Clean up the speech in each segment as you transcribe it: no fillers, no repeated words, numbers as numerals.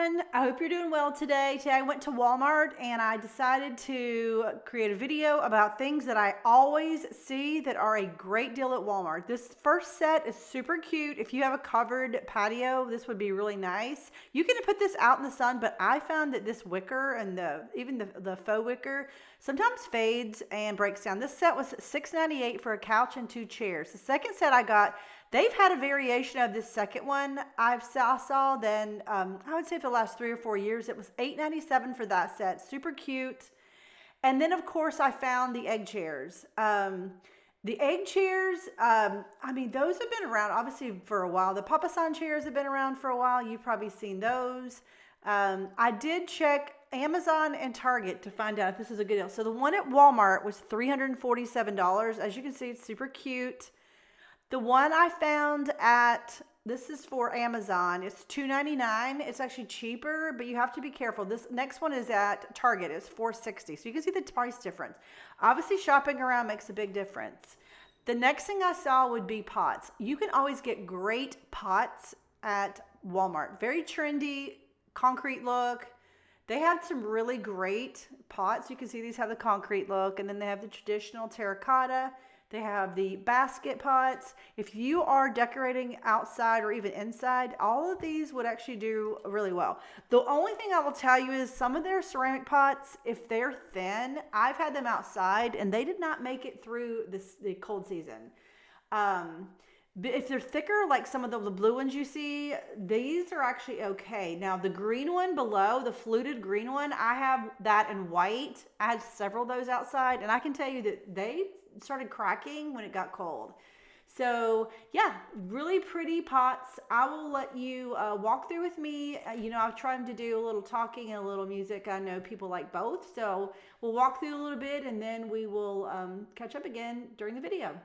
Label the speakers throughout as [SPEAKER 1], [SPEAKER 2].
[SPEAKER 1] everyone. I hope you're doing well today. Today I went to Walmart and I decided to create a video about things that I always see that are a great deal at Walmart. This first set is super cute. If you have a covered patio, this would be really nice. You can put this out in the sun, but I found that this wicker and even the faux wicker sometimes fades and breaks down. This set was $6.98 for a couch and 2 chairs. The second set I got, they've had a variation of this second one I saw then, I would say for the last 3 or 4 years. It was $8.97 for that set. Super cute. And then, of course, I found the egg chairs. The egg chairs, I mean, those have been around, obviously, for a while. The Papa San chairs have been around for a while. You've probably seen those. I did check Amazon and Target to find out if this is a good deal. So the one at Walmart was $347. As you can see, it's super cute. The one I found this is for Amazon, it's $2.99. It's actually cheaper, but you have to be careful. This next one is at Target. It's $4.60. So you can see the price difference. Obviously, shopping around makes a big difference. The next thing I saw would be pots. You can always get great pots at Walmart. Very trendy, concrete look. They have some really great pots. You can see these have the concrete look, and then they have the traditional terracotta. They have the basket pots. If you are decorating outside or even inside, all of these would actually do really well. The only thing I will tell you is some of their ceramic pots, if they're thin, I've had them outside and they did not make it through the cold season. But if they're thicker, like some of the blue ones you see, these are actually okay. Now, the green one below, the fluted green one, I have that in white. I had several of those outside, and I can tell you that they started cracking when it got cold. So yeah, really pretty pots. I will let you walk through with me. I've tried to do a little talking and a little music. I know people like both, so we'll walk through a little bit and then we will catch up again during the video.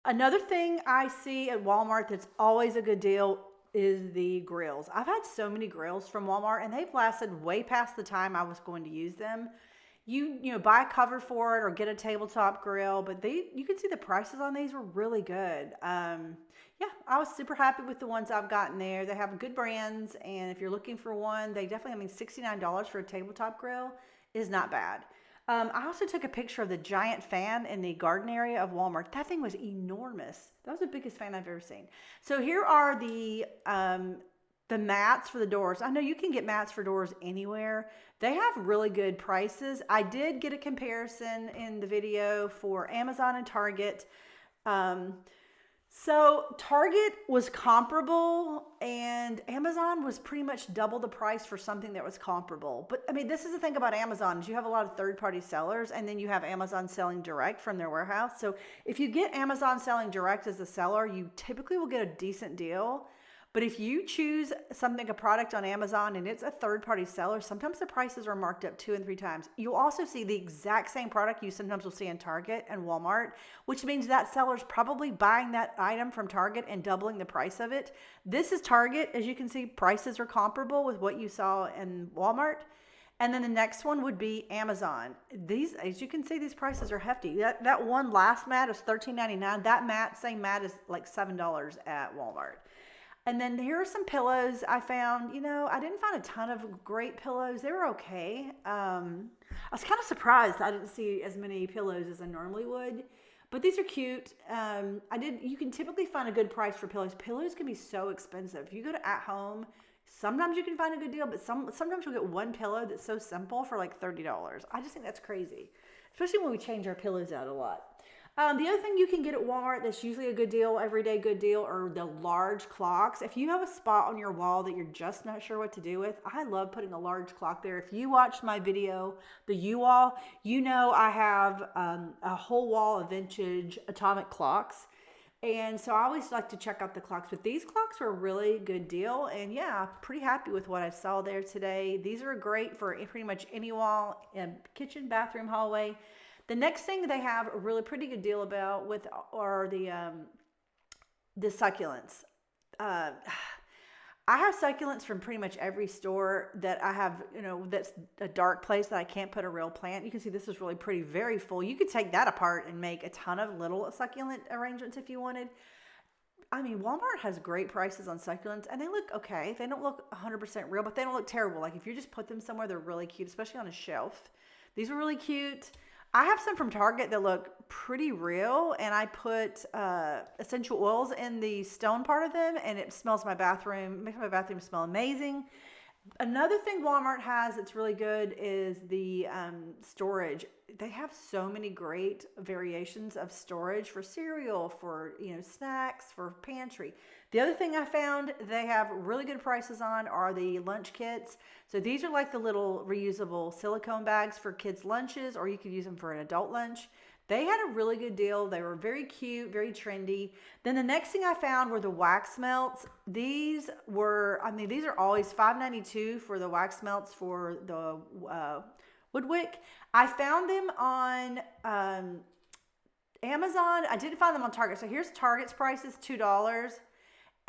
[SPEAKER 1] Another thing I see at Walmart that's always a good deal is the grills. I've had so many grills from Walmart and they've lasted way past the time I was going to use them. You buy a cover for it or get a tabletop grill, but you can see the prices on these were really good. Yeah, I was super happy with the ones I've gotten there. They have good brands, and if you're looking for one, they definitely, $69 for a tabletop grill is not bad. I also took a picture of the giant fan in the garden area of Walmart. That thing was enormous. That was the biggest fan I've ever seen. So here are the mats for the doors. I know you can get mats for doors anywhere. They have really good prices. I did get a comparison in the video for Amazon and Target. So Target was comparable and Amazon was pretty much double the price for something that was comparable. But I mean, this is the thing about Amazon is you have a lot of third-party sellers and then you have Amazon selling direct from their warehouse. So if you get Amazon selling direct as a seller, you typically will get a decent deal. But if you choose a product on Amazon and it's a third-party seller, sometimes the prices are marked up 2 and 3 times. You'll also see the exact same product you sometimes will see in Target and Walmart, which means that seller's probably buying that item from Target and doubling the price of it. This is Target. As you can see, prices are comparable with what you saw in Walmart. And then the next one would be Amazon. These, as you can see, these prices are hefty. That one last mat is $13.99. That same mat is like $7 at Walmart. And then here are some pillows I found. I didn't find a ton of great pillows. They were okay. I was kind of surprised I didn't see as many pillows as I normally would. But these are cute. You can typically find a good price for pillows. Pillows can be so expensive. If you go to At Home, sometimes you can find a good deal, but sometimes you'll get one pillow that's so simple for like $30. I just think that's crazy, especially when we change our pillows out a lot. The other thing you can get at Walmart that's usually a good deal, everyday good deal, are the large clocks. If you have a spot on your wall that you're just not sure what to do with, I love putting a large clock there. If you watched my video, the U-Wall, you know I have a whole wall of vintage atomic clocks. And so I always like to check out the clocks. But these clocks are a really good deal. And yeah, pretty happy with what I saw there today. These are great for pretty much any wall, kitchen, bathroom, hallway. The next thing they have a really pretty good deal about are the succulents. I have succulents from pretty much every store that I have, that's a dark place that I can't put a real plant. You can see this is really pretty, very full. You could take that apart and make a ton of little succulent arrangements if you wanted. I mean, Walmart has great prices on succulents and they look okay. They don't look 100% real, but they don't look terrible. Like if you just put them somewhere, they're really cute, especially on a shelf. These are really cute. I have some from Target that look pretty real, and I put essential oils in the stone part of them, and it smells my bathroom, makes my bathroom smell amazing. Another thing Walmart has that's really good is the storage. They have so many great variations of storage for cereal, for snacks, for pantry. The other thing I found they have really good prices on are the lunch kits. So these are like the little reusable silicone bags for kids' lunches, or you could use them for an adult lunch. They had a really good deal. They were very cute, very trendy. Then the next thing I found were the wax melts. These are always $5.92 for the wax melts for the Woodwick. I found them on Amazon. I didn't find them on Target. So here's Target's prices, $2.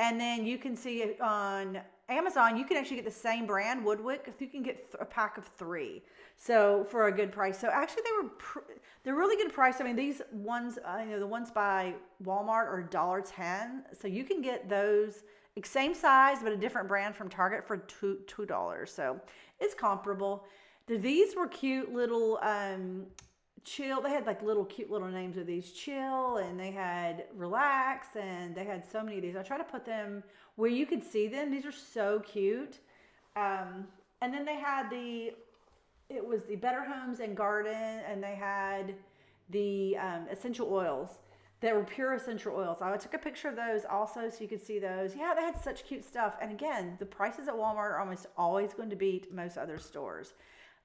[SPEAKER 1] And then you can see on Amazon, you can actually get the same brand, Woodwick. You can get a pack of 3. So for a good price. So actually they're really good price. I mean, these ones, the ones by Walmart are $1.10. So you can get those same size, but a different brand from Target for $2. So it's comparable. These were cute little chill. They had like cute little names of these, chill, and they had relax, and they had so many of these. I try to put them where you could see them. These are so cute. And then they had it was the Better Homes and Garden, and they had the essential oils. They were pure essential oils. I took a picture of those also so you could see those. Yeah, they had such cute stuff. And again, the prices at Walmart are almost always going to beat most other stores.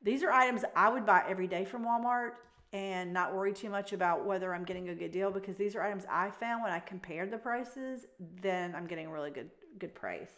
[SPEAKER 1] These are items I would buy every day from Walmart and not worry too much about whether I'm getting a good deal, because these are items I found when I compared the prices, then I'm getting a really good price.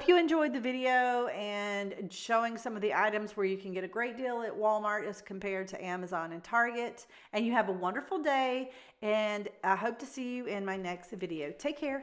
[SPEAKER 1] hope you enjoyed the video and showing some of the items where you can get a great deal at Walmart as compared to Amazon and Target. And you have a wonderful day, and I hope to see you in my next video. Take care.